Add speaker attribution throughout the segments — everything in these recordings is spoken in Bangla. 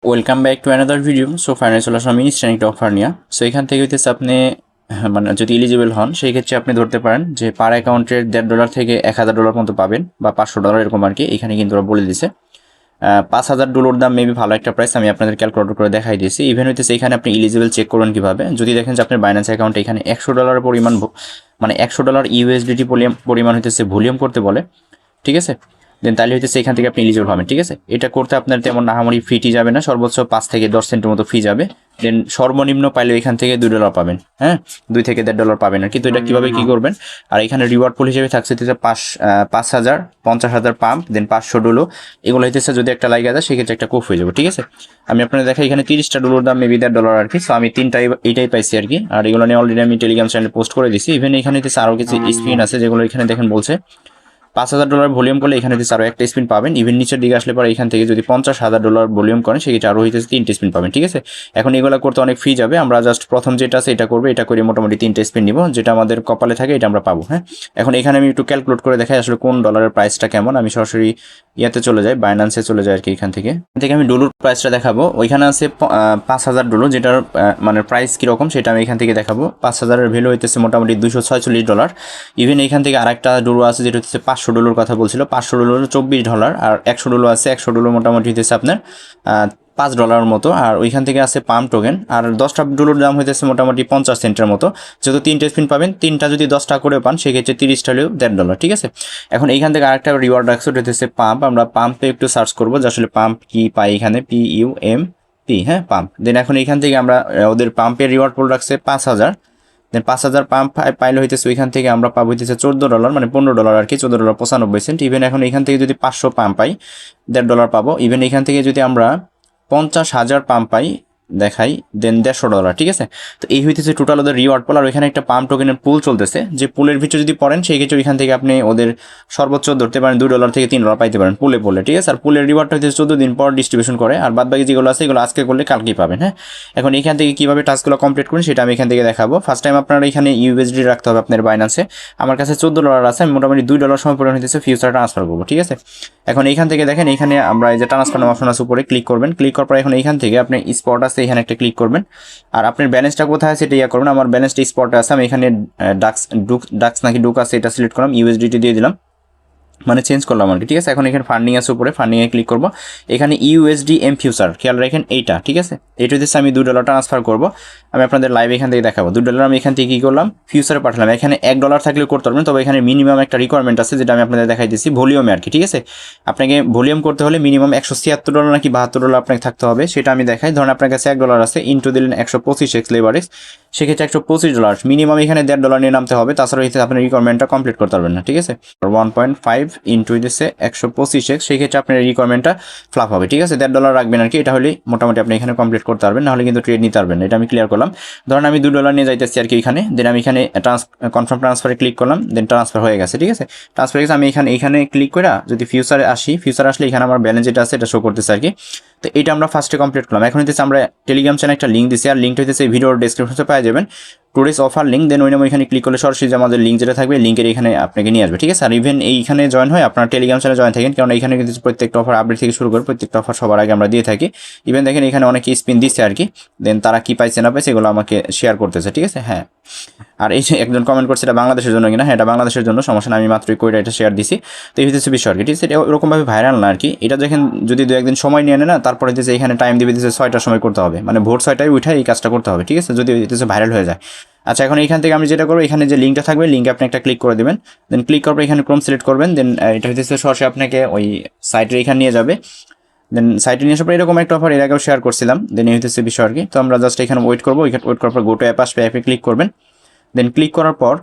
Speaker 1: Welcome back to another video. So finally চলে আসলাম ইনস্ট্যান্ট একটা অফার নিয়ে। সো এখান থেকে হইতেছে আপনি মানে যদি এলিজিবল হন সেই ক্ষেত্রে আপনি ধরতে পারেন যে পার অ্যাকাউন্টের $1.5 থেকে $1,000 মতো পাবেন বা $500 এরকম আর কি। এখানে কিন্তু ওরা বলে দিছে $5,000 দাম মেবি ভালো একটা প্রাইস। আমি আপনাদের ক্যালকুলেটর করে দেখাই দিয়েছি। ইভেন হইতেছে এখানে আপনি এলিজিবল চেক করবেন কীভাবে, যদি দেখেন যে আপনার বাইন্যান্স অ্যাকাউন্টে এখানে $100 পরিমাণ মানে $100 ইউএসডিটি পরিমাণ হইতেছে ভলিউম করতে বলে, ঠিক আছে। দেন তাহলে হইতেছে এখান থেকে আপনি এলিজিবল হবেন, ঠিক আছে। এটা করতে আপনার তেমন নাহামরি ফিটি যাবে না, সর্বোচ্চ 5 থেকে 10 সেন্টের মতো ফি যাবে। দেন সর্বনিম্ন পাইলে এখান থেকে $2 পাবেন, হ্যাঁ, $2 থেকে $1.5 পাবেন আর কিন্তু এটা কীভাবে কী করবেন। আর এখানে রিওয়ার্ড পুল হিসেবে থাকছে হচ্ছে 5,000, 50,000 পাম্প, দেন $500। এগুলো হইতেছে যদি একটা লাগে যায় সেক্ষেত্রে একটা কোপ হয়ে যাবে, ঠিক আছে। আমি আপনাদের দেখাই এখানে $30 দাম মেবি $1.5 আর কি। সো আমি তিনটাই এইটাই পাইছি আর কি। আর এগুলো নিয়ে অলরেডি আমি টেলিগ্রাম চ্যানেলে পোস্ট করে দিছি। ইভেন এখানে হইতেছে আরও কিছু স্পিন আছে যেগুলো এখানে দেখেন বলছে $5,000 ভলিউম করলে এখানে হচ্ছে আরও একটা স্পিন পাবেন। ইভেন নিচের দিকে আসলে পরে এখান থেকে যদি $50,000 ভলিউম করেন সেক্ষেত্রে আরও হইতেছে 3টে স্পিন পাবেন, ঠিক আছে। এখন এগুলো করতে অনেক ফি যাবে, আমরা জাস্ট প্রথম যেটা আছে এটা করবো, এটা করে মোটামুটি 3টে স্পিন নিব, যেটা আমাদের কপালে থাকে এটা আমরা পাবো, হ্যাঁ। এখন এখানে আমি একটু ক্যালকুলেট করে দেখাই আসলে কোন ডলারের প্রাইসটা কেমন। আমি সরাসরি ইয়াতে চলে যাই, বাইন্যান্সে চলে যাই আর কি। এখান থেকে আমি ডলার প্রাইসটা দেখাবো। ওইখানে আছে $5,000, যেটার মানে প্রাইস কীরকম সেটা আমি এখান থেকে দেখাবো। 5,000-এর ভ্যালু হইতেছে মোটামুটি $246। ইভেন এখান থেকে আরেকটা ডলার আছে যেটা হচ্ছে $500 কথা বলছিল, $500 $24। আর $100 আছে, $100 মোটামুটি হইতেছে আপনার $5 মতো। আর ওইখান থেকে আছে পাম্প টোকেন, আর $10 দাম হইতেছে মোটামুটি 50 সেন্টের মতো। যেহেতু 3টে স্পিন পাবেন, 3টা যদি 10 করে পান সেক্ষেত্রে 30টা হলেও $1.5, ঠিক আছে। এখন এইখান থেকে আরেকটা রিওয়ার্ড রাখছে, ওটা হচ্ছে পাম্প। আমরা পাম্পে একটু সার্চ করবো যে আসলে পাম্প কি পাই এখানে, PUMP, হ্যাঁ, পাম্প। দেন এখন এইখান থেকে আমরা ওদের পাম্পের রিওয়ার্ড পোল রাখছে 5,000। দেন 5,000 পাম্প পাইলে হইতেছে ওইখান থেকে আমরা পাবো হইতেছে $14, মানে $15 আর কি, $14.95। ইভেন এখন এখান থেকে যদি 500 পাম্প পাই $1.5 পাবো। ইভেন এখান থেকে যদি আমরা 50,000 পাম্প পাই দেখাই, দেন $150, ঠিক আছে। তো এই হইতেছে টোটাল ওদের রিওয়ার্ড পুল। আর ওইখানে একটা পাম্প টোকেনের পুল চলতেছে, যে পুলের ভিতরে যদি পড়েন সেই ক্ষেত্রে ওইখান থেকে আপনি ওদের সর্বোচ্চ ধরতে পারেন $2 থেকে $3 পাইতে পারেন পুলে, ঠিক আছে। আর পুলের রিওয়ার্ডটা হচ্ছে 14 দিন পর ডিস্ট্রিবিউশন করে, আর বাদ বাকি যেগুলো আছে এগুলো আজকে করলে কালকেই পাবেন, হ্যাঁ। এখন এখান থেকে কীভাবে টাস্কগুলো কমপ্লিট করেন সেটা আমি এখান থেকে দেখাবো। ফার্স্ট টাইম আপনারা এখানে ইউএসডি রাখতে হবে আপনার বাইন্যান্সে। আমার কাছে $14 আছে, আমি মোটামুটি $2 সময় পরিমাণ হইতেছে ফিউচার ট্রান্সফার করবো, ঠিক আছে। এখন এইখান থেকে দেখেন এখানে আমরা এই যে ট্রান্সফার অপশন আছে উপরে ক্লিক করবেন। ক্লিক করার পর এখন এইখান থেকে আপনি স্পট আছে এখানে একটা ক্লিক করবেন। আর আপনার ব্যালেন্সটা কোথায় আছে এটা ইয়া করবেন। আমার ব্যালেন্সটা স্পটে আছে, আমি এখানে ডাক্স নাকি ডুক আছে এটা সিলেক্ট করলাম, ইউএসডিটি দিয়ে দিলাম, মানে চেঞ্জ করলাম আর কি, ঠিক আছে। এখন এখানে ফান্ডিং আছে উপরে, ফান্ডিংয়ে ক্লিক করবো। এখানে USDM ফিউচার খেয়াল রাখেন এইটা, ঠিক আছে। এটা হচ্ছে আমি $2 ট্রান্সফার করবো। আমি আপনাদের লাইভ এখান থেকে দেখাবো। $2 আমি এখান থেকে কী করলাম, ফিউচারে পাঠালাম। এখানে $1 থাকলেও করতে পারবেন, তবে এখানে মিনিমাম একটা রিকোয়ারমেন্ট আছে যেটা আমি আপনাদের দেখাই দিচ্ছি, ভলিউমে আর কি, ঠিক আছে। আপনাকে ভলিউম করতে হলে মিনিমাম $176 নাকি $72 আপনাকে থাকতে হবে, সেটা আমি দেখাই। ধরুন আপনার কাছে $1 আছে, ইন্টু দিলেন 125x লেভারেজ, সেক্ষেত্রে $125 মিনিমাম এখানে $1.5 নিয়ে নামতে হবে, তাছাড়া হচ্ছে আপনার রিকোয়ারমেন্টটা কমপ্লিট করতে পারবেন না, ঠিক আছে। 1.5 ইন্টু দিচ্ছে 125x, সেই ক্ষেত্রে আপনার রিকোয়ারমেন্টটা ফ্লাপ হবে, ঠিক আছে। $1.5 রাখবেন আর কি, এটা হলে মোটামুটি আপনি এখানে কমপ্লিট করতে পারবেন, নাহলে কিন্তু ট্রেড নিতে পারবেন। এটা আমি ক্লিয়ার করলাম। ধরুন আমি $2 নিয়ে যাইতেছি আর কি এখানে, দেন আমি এখানে কনফার্ম ট্রান্সফারে ক্লিক করলাম, দেন ট্রান্সফার হয়ে গেছে, ঠিক আছে। ট্রান্সফার হয়ে গেছে। আমি এখানে ক্লিক করে যদি ফিউচারে আসি, ফিউচার আসলে এখানে আমার ব্যালেন্স যেটা আছে এটা শো করতেছে আর কি। তো এটা আমরা ফার্স্টে কমপ্লিট করলাম। এখন হচ্ছে আমরা টেলিগ্রাম চ্যানেলে একটা লিঙ্ক দিচ্ছি, আর লিঙ্কটা হচ্ছে ভিডিওর ডেসক্রিপশনে পাওয়া যাবেন, টুডেস অফার লিঙ্ক। দেন ওই নামে এখানে ক্লিক করলে সরাসরি যে আমাদের লিঙ্ক যেটা থাকবে লিঙ্কের এখানে আপনাকে নিয়ে আসবে, ঠিক আছে। আর ইভেন এইখানে জয়েন হয় আপনার টেলিগ্রাম চ্যানেলে জয়েন থাকেন, কারণ এখানে কিন্তু প্রত্যেকটা অফার আপডেট থেকে শুরু করে প্রত্যেকটা অফার সবার আগে আমরা দিয়ে থাকি। ইভেন দেখেন এখানে অনেকে স্পিন দিচ্ছে আর কি, দেন তারা কি পাইছে না পাইছে এগুলো আমাকে শেয়ার করতেছে, ঠিক আছে, হ্যাঁ। আর এই যে একজন কমেন্ট করছে এটা বাংলাদেশের জন্য কিনা, হ্যাঁ এটা বাংলাদেশের জন্য, সমস্যা না, আমি মাত্রই কইটা এটা শেয়ার দিছি। তো এই হচ্ছে বিষয় আর কি, ঠিক আছে। এটা ওরকমভাবে ভাইরাল না আর কি। এটা দেখেন যদি 2-1 দিন সময় নিয়ে নেয় না, তারপরে হচ্ছে এখানে টাইম দিবে দিচ্ছে 6টার সময় করতে হবে, মানে ভোর 6টায় উঠে এই কাজটা করতে হবে, ঠিক আছে, যদি হচ্ছে ভাইরাল হয়ে যায়। আচ্ছা, এখন এইখান থেকে আমি যেটা করবো, এখানে যে লিঙ্কটা থাকবে লিঙ্কে আপনি একটা ক্লিক করে দেবেন। দেন ক্লিক করার পর এখানে ক্রোম সিলেক্ট করবেন, দেন এটা হচ্ছে সরাসরি আপনাকে ওই সাইটের এখানে নিয়ে যাবে। দেন সাইটে নিয়ে আসার পর এরকম একটা অফার এর আগেও শেয়ার করছিলাম, দেন এই হচ্ছে বিষয় আর কি। তো আমরা জাস্ট এখানে ওয়েট করবো, ওয়েট করার পর গো টু অ্যাপ আসবে, অ্যাপে ক্লিক করবেন। দেন ক্লিক করার পর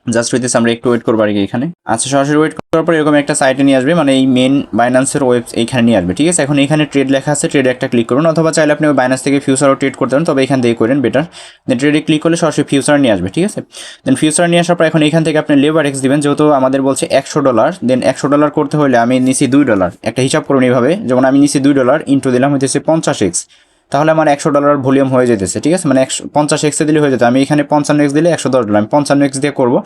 Speaker 1: জাস্ট হইতেছে আমরা একটু ওয়েট করবো আর কি এখানে। আচ্ছা, সরাসরি ওয়েট করার পর এরকম একটা সাইটে নিয়ে আসবে, মানে এই মেন বাইন্যান্সের ওয়েব এইখানে নিয়ে আসবে, ঠিক আছে। এখন এখানে ট্রেড লেখা আছে, ট্রেডে একটা ক্লিক করুন, অথবা চাইলে আপনি ওই বাইন্যান্স থেকে ফিউচারও ট্রেড করতে পারেন, তবে এখান থেকে করেন বেটার। দেন ট্রেডে ক্লিক করলে সরাসরি ফিউচার নিয়ে আসবে, ঠিক আছে। দেন ফিউচার নিয়ে আসার পর এখন এখান থেকে আপনি লেবার এক্স দিবেন, যেহেতু আমাদের বলছে $100। দেন $100 করতে হলে আমি নিছি $2, একটা হিসাব করুন এইভাবে, যেমন আমি নিছি $2 ইন্টু দিলাম হইতেছে 50x, তাহলে আমার $100 ভলিউম হয়ে যেতেছে, ঠিক আছে। মানে 50x দিলে হয়ে যেত, আমি এখানে 55x দিলে $110, আমি 55x দিয়ে করবো।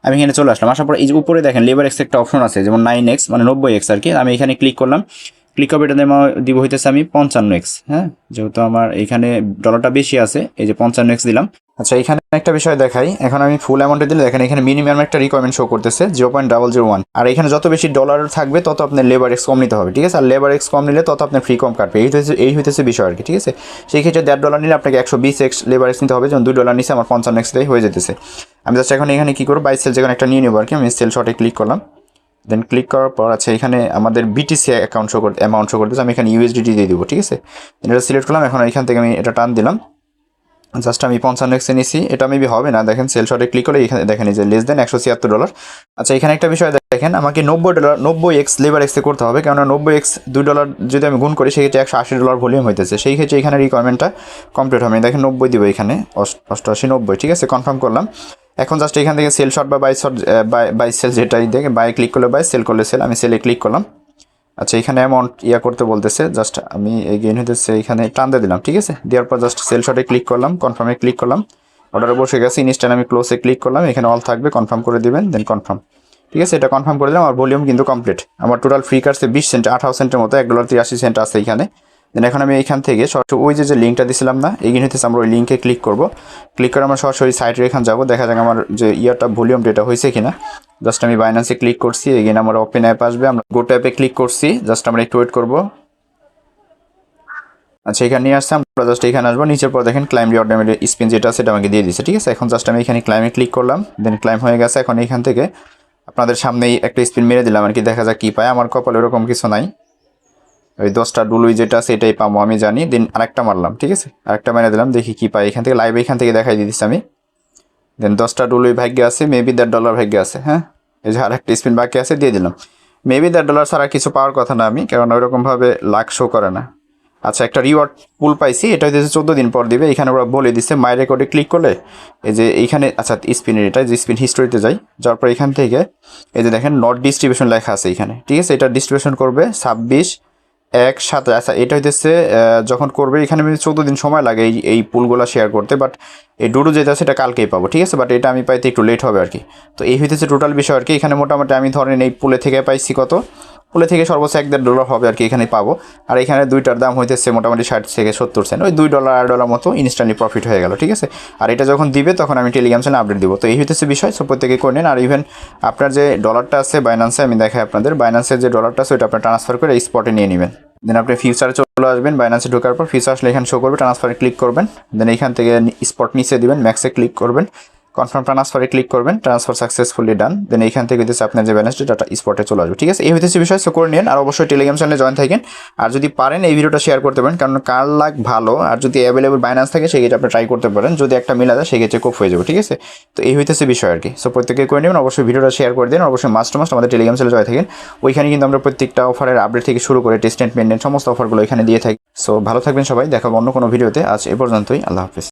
Speaker 1: আমি এখানে চলে আসলাম, আসার পর এই যে উপরে দেখেন লেবার এক্স একটা অপশন আছে, যেমন 9x মানে 90x আর কি। আমি এখানে ক্লিক করলাম, ক্লিক অফ এটা দিব হইতেছে আমি 55x, হ্যাঁ, যেহেতু আমার এইখানে ডলারটা বেশি আছে, এই যে 55x দিলাম। আচ্ছা, এখানে একটা বিষয় দেখাই, এখন আমি ফুল অ্যামাউন্টে দিলে দেখেন এখানে মিনিমাম একটা রিকোয়ারমেন্ট শো করতেছে 0.001, আর এখানে যত বেশি ডলার থাকবে তত আপনার লেবার এক্স কম নিতে হবে, ঠিক আছে, আর লেবার এক্স কম নিলে তত আপনার ফ্রি কম কাটবে, এই হইতেছে বিষয় আর কি, ঠিক আছে। সেই ক্ষেত্রে $1.5 নিলে আপনাকে 120x লেবার এক্স নিতে হবে, যেমন $2 নিচে আমার 55x হয়ে যেতেছে। আমি জাস্ট এখন এখানে কী করবো, বাই সেল যেখানে একটা নিয়ে নেবো আর কি, আমি সেল শটে ক্লিক করলাম, দেন ক্লিক করার পর আচ্ছা এখানে আমাদের বিটিসি অ্যাকাউন্ট অ্যামাউন্ট শো করতেছে, আমি এখানে ইউএসডিটি দিয়ে দিব, ঠিক আছে, এটা সিলেক্ট করলাম। এখন এখান থেকে আমি এটা টান দিলাম, জাস্ট আমি 55x নিছি, এটা মেবি হবে না, দেখেন সেল শটে ক্লিক করে এখানে দেখেন যে লেস দেন $176। আচ্ছা, এখানে একটা বিষয় দেখেন, আমাকে $90 লেবার এক্সে করতে হবে, কেননা $90x $2 যদি আমি গুণ করি সেক্ষেত্রে $180 ভলিউম হইতেছে, সেই ক্ষেত্রে এখানে রিকোয়ারমেন্টটা কমপ্লিট হবে। দেখেন 90 দিব এখানে, 88 90, ঠিক আছে, কনফার্ম করলাম। এখন জাস্ট এখান থেকে সেল শট বা বাই সেল যেটাই দেখে, বাই ক্লিক করলে বাই, সেল করলে সেল, আমি সেলে ক্লিক করলাম। আচ্ছা, এখানে অ্যামাউন্ট করতে বলতেছে, জাস্ট আমি এগেইন হইতেছে এখানে টান দিয়ে দিলাম, ঠিক আছে, দেওয়ার পর জাস্ট সেল শটে ক্লিক করলাম, কনফার্মে ক্লিক করলাম, অর্ডারে বসে গেছে, ইনস্ট্যান্ট আমি ক্লোজে ক্লিক করলাম, এখানে অল থাকবে, কনফার্ম করে দিবেন, দেন কনফার্ম, ঠিক আছে, এটা কনফার্ম করে দিলাম। আমার ভলিউম কিন্তু কমপ্লিট, আমার টোটাল ফ্রি কাটছে 20 সেন্ট, 18 সেন্টের মতো, $1.83 আছে এইখানে। দেন এখন আমি এইখান থেকে সরাসরি ওই যে লিঙ্কটা দিছিলাম না, এগিয়ে হইতেছে, আমরা ওই লিঙ্কে ক্লিক করবো, ক্লিক করে আমরা সরাসরি সাইটের এখানে যাবো, দেখা যাক আমার যে ভলিউম ডেটা হয়েছে কিনা। জাস্ট আমি বাইন্যান্সে ক্লিক করছি, এগিয়ে আমার ওপেন অ্যাপ আসবে, আমরা গো ট্যাপে ক্লিক করছি, জাস্ট আমরা একটু ওয়েট করবো। আচ্ছা, এখানে নিয়ে আসছে, আমরা জাস্ট এখানে আসবো, নিচের পর দেখেন ক্লাইম রিওয়ার্ড স্পিন যেটা সেটা আমাকে দিয়ে দিচ্ছে, ঠিক আছে। এখন জাস্ট আমি এখানে ক্লাইমে ক্লিক করলাম, দেন ক্লাইম হয়ে গেছে। এখন এখান থেকে আপনাদের সামনেই একটা স্পিন মেরে দিলাম আর কি, দেখা যাক কী পায়। আমার কপালে ওরকম কিছু নাই, ওই 10টা ডুলুই যেটা আছে এটাই পাবো আমি জানি। দেন আরেকটা মারলাম, ঠিক আছে, আরেকটা মেরে দিলাম, দেখি কী পাই এখান থেকে, লাইভ এখান থেকে দেখাই দিচ্ছি আমি। দেন 10টা ডুলুই ভাগ্যে আছে, মেবি $1 ভাগ্যে আছে, হ্যাঁ, এই যে আরেকটা স্পিন বাকি আছে, দিয়ে দিলাম। মেবি $1 ছাড়া কিছু পাওয়ার কথা না আমি, কারণ ওইরকমভাবে লাখ শো করে না। আচ্ছা, একটা রিওয়ার্ড পুল পাইছি, এটা হচ্ছে 14 দিন পর দিবে, এখানে ওরা বলে দিচ্ছে মাই রেকর্ডে ক্লিক করলে এই যে এইখানে, আচ্ছা স্পিনের এটা যে স্পিন হিস্টোরিতে যাই, যাওয়ার পর এখান থেকে এই যে দেখেন নট ডিস্ট্রিবিউশন লেখা আছে এখানে, ঠিক আছে, এটা ডিস্ট্রিবিউশন করবে 26/1/7। আচ্ছা, এটা হইতেছে যখন করবে এখানে 14 দিন সময় লাগে এই পুলগুলো শেয়ার করতে, বাট এই ডুডু যেটা সেটা কালকেই পাবো, ঠিক আছে, বাট এটা আমি পাইতে একটু লেট হবে আর কি। তো এই হইতেছে টোটাল বিষয় আর কি। এখানে মোটামুটি আমি ধরেন এই পুলে থেকে পাইছি কত, পুলে থেকে সর্বোচ্চ $1.5 হবে আর কি এখানে পাবো। আর এখানে দুইটার দাম হইতেছে মোটামুটি 60 থেকে 70 সেন্ট, ওই $2 মতো ইনস্ট্যান্টলি প্রফিট হয়ে গেল, ঠিক আছে। আর এটা যখন দিবে তখন আমি টেলিগ্রাম চ্যানেলে আপডেট দিব। তো এই হইতেছে বিষয়, সো প্রত্যেকে করে নেন। আর ইভেন আপনার যে ডলারটা আছে বাইন্যান্সে, আমি দেখাই আপনাদের, বাইন্যান্সের যে ডলারটা আছে ওইটা আপনার ট্রান্সফার করে এই স্পটে নিয়ে নেবেন। দেন আপনি ফিউচারে চলে আসবেন, বাইন্যান্সে ঢোকার পর ফিউচার আসলে এখানে শো করবে, ট্রান্সফারে ক্লিক করবেন, দেন এইখান থেকে স্পট নিচে দিবেন, ম্যাক্সে ক্লিক করবেন, কনফার্ম ট্রান্সফারে ক্লিক করবেন, ট্রান্সফার সাকসেসফুলি ডান। দেন এইখান থেকে হচ্ছে আপনার যে ব্যালেন্সটা ডাটা স্পটে চলে আসবে, ঠিক আছে। এই হইতেছে বিষয়, সো করে নিন। আর অবশ্যই টেলিগ্রাম চ্যানেলে জয়েন থাকেন, আর যদি পারেন এই ভিডিওটা শেয়ার করতে পারেন, কারণ কার লাগ ভালো, আর যদি অ্যাভেলেবল বাইন্যান্স থাকে সেক্ষেত্রে আপনি ট্রাই করতে পারেন, যদি একটা মিলা যায় সেক্ষেত্রে খুব হয়ে যাবে, ঠিক আছে। তো এই হইতেছে বিষয় আর কি। সো প্রত্যেকে করে নেবেন, অবশ্যই ভিডিওটা শেয়ার করে দিন, অবশ্যই মাস্ট আমাদের টেলিগ্রাম চ্যানেলে জয়েন থাকেন। ওইখানে কিন্তু আমরা প্রত্যেকটা অফারের আপডেট থেকে শুরু করে টেস্ট এন্ড পেন্ডেন্ট সমস্ত অফারগুলো এখানে দিয়ে থাকি। সো ভালো থাকবেন সবাই, দেখাবো অন্য কোনো ভিডিওতে। আজ এ পর্যন্তই, আল্লাহ হাফিজ।